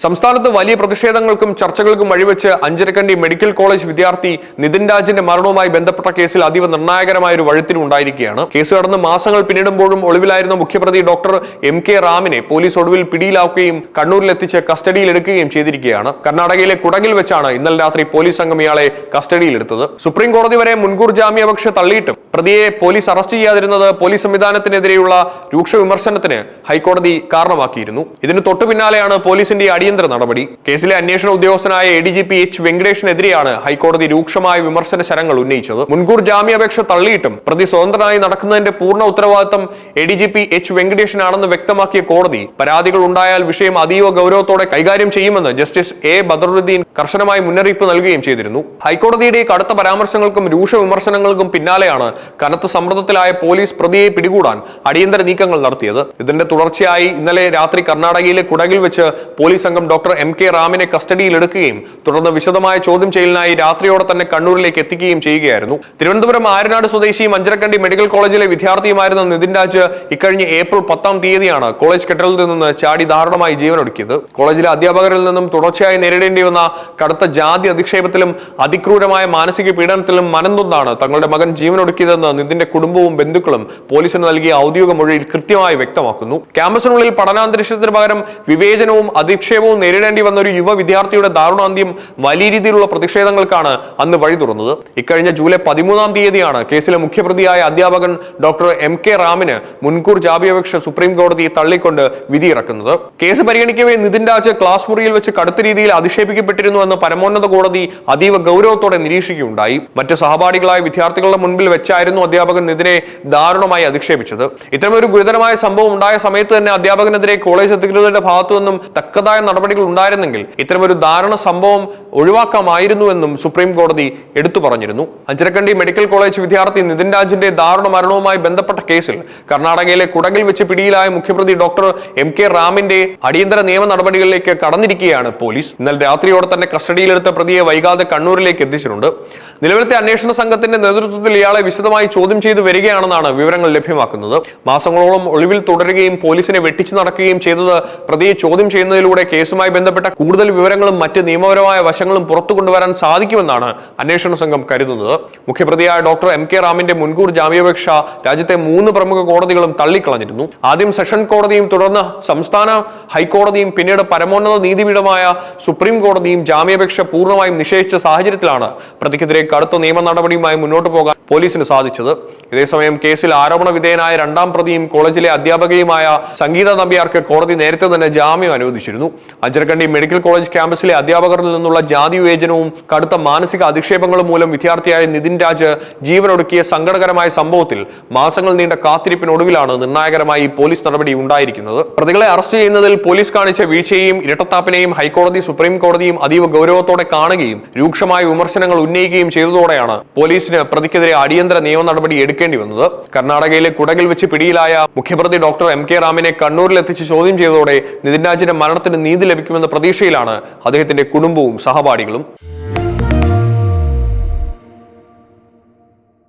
സംസ്ഥാനത്ത് വലിയ പ്രതിഷേധങ്ങൾക്കും ചർച്ചകൾക്കും വഴിവെച്ച് അഞ്ചരക്കണ്ടി മെഡിക്കൽ കോളേജ് വിദ്യാർത്ഥി നിതിൻ രാജിന്റെ മരണവുമായി ബന്ധപ്പെട്ട കേസിൽ അതീവ നിർണായകമായ ഒരു വഴിത്തിരിവുണ്ടായിരിക്കുകയാണ്. കേസ് നടന്ന് മാസങ്ങൾ പിന്നിടുമ്പോഴും ഒളിവിലായിരുന്ന മുഖ്യപ്രതി ഡോക്ടർ MK റാമിനെ പോലീസ് ഒടുവിൽ പിടിയിലാക്കുകയും കണ്ണൂരിലെത്തിച്ച് കസ്റ്റഡിയിലെടുക്കുകയും ചെയ്തിരിക്കുകയാണ്. കർണാടകയിലെ കുടകിൽ വെച്ചാണ് ഇന്നലെ രാത്രി പോലീസ് സംഘം ഇയാളെ കസ്റ്റഡിയിലെടുത്തത്. സുപ്രീം കോടതി വരെ മുൻകൂർ ജാമ്യാപേക്ഷ തള്ളിയിട്ടും പ്രതിയെ പോലീസ് അറസ്റ്റ് ചെയ്യാതിരുന്നത് പോലീസ് സംവിധാനത്തിനെതിരെയുള്ള രൂക്ഷ വിമർശനത്തിന് ഹൈക്കോടതി കാരണമാക്കിയിരുന്നു. ഇതിന് തൊട്ടു പിന്നാലെയാണ് പോലീസിന്റെ അടിയന്തര നടപടി. കേസിലെ അന്വേഷണ ഉദ്യോഗസ്ഥനായ ADGP H വെങ്കടേഷിനെതിരെയാണ് ഹൈക്കോടതി രൂക്ഷമായ വിമർശന ശരങ്ങൾ ഉന്നയിച്ചത്. മുൻകൂർ ജാമ്യാപേക്ഷ തള്ളിയിട്ടും പ്രതി സ്വതന്ത്രനായി നടക്കുന്നതിന്റെ പൂർണ്ണ ഉത്തരവാദിത്തം ADGP H വെങ്കടേഷിനാണെന്ന് വ്യക്തമാക്കിയ കോടതി പരാതികൾ ഉണ്ടായാൽ വിഷയം അതീവ ഗൗരവത്തോടെ കൈകാര്യം ചെയ്യുമെന്ന് ജസ്റ്റിസ് A ബദറുദ്ദീൻ കർശനമായി മുന്നറിയിപ്പ് നൽകുകയും ചെയ്തിരുന്നു. ഹൈക്കോടതിയുടെ കടുത്ത പരാമർശങ്ങൾക്കും രൂക്ഷ വിമർശനങ്ങൾക്കും പിന്നാലെയാണ് കനത്ത സമ്മർദ്ദത്തിലായ പോലീസ് പ്രതിയെ പിടികൂടാൻ അടിയന്തര നീക്കങ്ങൾ നടത്തിയത്. ഇതിന്റെ തുടർച്ചയായി ഇന്നലെ രാത്രി കർണാടകയിലെ കുടകിൽ വെച്ച് പോലീസ് സംഘം ഡോക്ടർ MK റാമിനെ കസ്റ്റഡിയിലെടുക്കുകയും തുടർന്ന് വിശദമായ ചോദ്യം ചെയ്യലിനായി രാത്രിയോടെ തന്നെ കണ്ണൂരിലേക്ക് എത്തിക്കുകയും ചെയ്യുകയായിരുന്നു. തിരുവനന്തപുരം ആര്യനാട് സ്വദേശിയും അഞ്ചരക്കണ്ടി മെഡിക്കൽ കോളേജിലെ വിദ്യാർത്ഥിയുമായിരുന്ന നിതിൻ രാജ് ഇക്കഴിഞ്ഞ ഏപ്രിൽ 10-ാം തീയതിയാണ് കോളേജ് കെട്ടിടത്തിൽ നിന്ന് ചാടി ദാരുണമായി ജീവനൊടുക്കിയത്. കോളേജിലെ അധ്യാപകരിൽ നിന്നും തുടർച്ചയായി നേരിടേണ്ടി വന്ന കടുത്ത ജാതി അധിക്ഷേപത്തിലും അതിക്രൂരമായ മാനസിക പീഡനത്തിലും മനംനൊന്താണ് തങ്ങളുടെ മകൻ ജീവനൊടുക്കിയതെന്ന് നിതിന്റെ കുടുംബവും ബന്ധുക്കളും പോലീസിന് നൽകിയ ഔദ്യോഗിക മൊഴിയിൽ കൃത്യമായി വ്യക്തമാക്കുന്നു. ക്യാമ്പസിനുള്ളിൽ പഠനാന്തരീക്ഷത്തിന് പകരം വിവേചനവും അധിക്ഷേപവും നേരിടേണ്ടി വന്ന ഒരു യുവ വിദ്യാർത്ഥിയുടെ ദാരുണാന്ത്യം വലിയ രീതിയിലുള്ള പ്രതിഷേധങ്ങൾക്കാണ് അന്ന് വഴി തുറന്നത്. ഇക്കഴിഞ്ഞ ജൂലൈ 13-ാം തീയതിയാണ് കേസിലെ മുഖ്യപ്രതിയായ അധ്യാപകൻ ഡോക്ടർ MK റാമിന് മുൻകൂർ ജാമ്യാപേക്ഷ സുപ്രീം കോടതി തള്ളിക്കൊണ്ട് വിധിയിറക്കുന്നത്. കേസ് പരിഗണിക്കവേ നിതിൻ രാജ് ക്ലാസ് മുറിയിൽ വെച്ച് കടുത്ത രീതിയിൽ അധിക്ഷേപിക്കപ്പെട്ടിരുന്നു എന്ന് പരമോന്നത കോടതി അതീവ ഗൗരവത്തോടെ നിരീക്ഷിക്കുകയുണ്ടായി. മറ്റ് സഹപാഠികളായ വിദ്യാർത്ഥികളുടെ മുൻപിൽ വെച്ചായിരുന്നു അധ്യാപകൻ നിതിനെ ദാരുണമായി അധിക്ഷേപിച്ചത്. ഇത്തരമൊരു ഗുരുതരമായ സംഭവം ഉണ്ടായ സമയത്ത് തന്നെ അധ്യാപകനെതിരെ കോളേജ് അധികൃതരുടെ ഭാഗത്തു നിന്നും തക്കതായ നടപടികൾ ഉണ്ടായിരുന്നെങ്കിൽ ഇത്തരമൊരു ദാരുണ സംഭവം ഒഴിവാക്കാമായിരുന്നുവെന്നും സുപ്രീം കോടതി എടുത്തു പറഞ്ഞിരുന്നു. അഞ്ചരക്കണ്ടി മെഡിക്കൽ കോളേജ് വിദ്യാർത്ഥി നിതിൻ രാജിന്റെ ദാരുണ മരണവുമായി ബന്ധപ്പെട്ട കേസിൽ കർണാടകയിലെ കുടകിൽ വെച്ച് പിടിയിലായ മുഖ്യപ്രതി ഡോക്ടർ MK റാമിന്റെ അടിയന്തര നിയമ നടപടികളിലേക്ക് കടന്നിരിക്കുകയാണ് പോലീസ്. ഇന്നലെ രാത്രിയോടെ തന്നെ കസ്റ്റഡിയിലെടുത്ത പ്രതിയെ വൈകാതെ കണ്ണൂരിലേക്ക് എത്തിച്ചിട്ടുണ്ട്. നിലവിലത്തെ അന്വേഷണ സംഘത്തിന്റെ നേതൃത്വത്തിൽ ഇയാളെ വിശദമായി ചോദ്യം ചെയ്തു വരികയാണെന്നാണ് വിവരങ്ങൾ ലഭ്യമാക്കുന്നത്. മാസങ്ങളോളം ഒളിവിൽ തുടരുകയും പോലീസിനെ വെട്ടിച്ചു നടക്കുകയും ചെയ്തത് പ്രതിയെ ചോദ്യം ചെയ്യുന്നതിലൂടെ കേസുമായി ബന്ധപ്പെട്ട കൂടുതൽ വിവരങ്ങളും മറ്റ് നിയമപരമായ വശങ്ങളും പുറത്തു കൊണ്ടുവരാൻ സാധിക്കുമെന്നാണ് അന്വേഷണ സംഘം കരുതുന്നത്. മുഖ്യപ്രതിയായ ഡോക്ടർ MK റാമിന്റെ മുൻകൂർ ജാമ്യാപേക്ഷ രാജ്യത്തെ 3 പ്രമുഖ കോടതികളും തള്ളിക്കളഞ്ഞിരുന്നു. ആദ്യം സെഷൻ കോടതിയും തുടർന്ന് സംസ്ഥാന ഹൈക്കോടതിയും പിന്നീട് പരമോന്നത നീതിപീഠമായ സുപ്രീം കോടതിയും ജാമ്യാപേക്ഷ പൂർണ്ണമായും നിഷേധിച്ച സാഹചര്യത്തിലാണ് പ്രതിക്കെതിരെ കടുത്ത നിയമ നടപടിയുമായി മുന്നോട്ട് പോകാൻ പോലീസിന് സാധിച്ചത്. ഇതേസമയം കേസിൽ ആരോപണ വിധേയനായ 2-ാം പ്രതിയും കോളേജിലെ അധ്യാപകയുമായ സംഗീത നമ്പ്യാർക്ക് കോടതി നേരത്തെ തന്നെ ജാമ്യം അനുവദിച്ചിരുന്നു. അഞ്ചരക്കണ്ടി മെഡിക്കൽ കോളേജ് ക്യാമ്പസിലെ അധ്യാപകരിൽ നിന്നുള്ള ജാതി വിവേചനവും കടുത്ത മാനസിക അധിക്ഷേപങ്ങളും മൂലം വിദ്യാർത്ഥിയായ നിതിൻ രാജ് ജീവനൊടുക്കിയ സങ്കടകരമായ സംഭവത്തിൽ മാസങ്ങൾ നീണ്ട കാത്തിരിപ്പിനൊടുവിലാണ് നിർണായകരമായി പോലീസ് നടപടി ഉണ്ടായിരിക്കുന്നത്. പ്രതികളെ അറസ്റ്റ് ചെയ്യുന്നതിൽ പോലീസ് കാണിച്ച വീഴ്ചയെയും ഇരട്ടത്താപ്പിനെയും ഹൈക്കോടതി സുപ്രീം കോടതിയും അതീവ ഗൗരവത്തോടെ കാണുകയും രൂക്ഷമായ വിമർശനങ്ങൾ ഉന്നയിക്കുകയും ചെയ്തതോടെയാണ് പോലീസിന് പ്രതിക്കെതിരെ അടിയന്തര നിയമ നടപടി എടുക്കേണ്ടി വന്നത്. കർണാടകയിലെ കുടകിൽ വെച്ച് പിടിയിലായ മുഖ്യപ്രതി ഡോക്ടർ MK റാമിനെ കണ്ണൂരിലെത്തിച്ച് ചോദ്യം ചെയ്തതോടെ നിതിൻ രാജിന്റെ മരണത്തിന് നീതി ലഭിക്കുമെന്ന പ്രതീക്ഷയിലാണ് അദ്ദേഹത്തിന്റെ കുടുംബവും സഹപാഠികളും.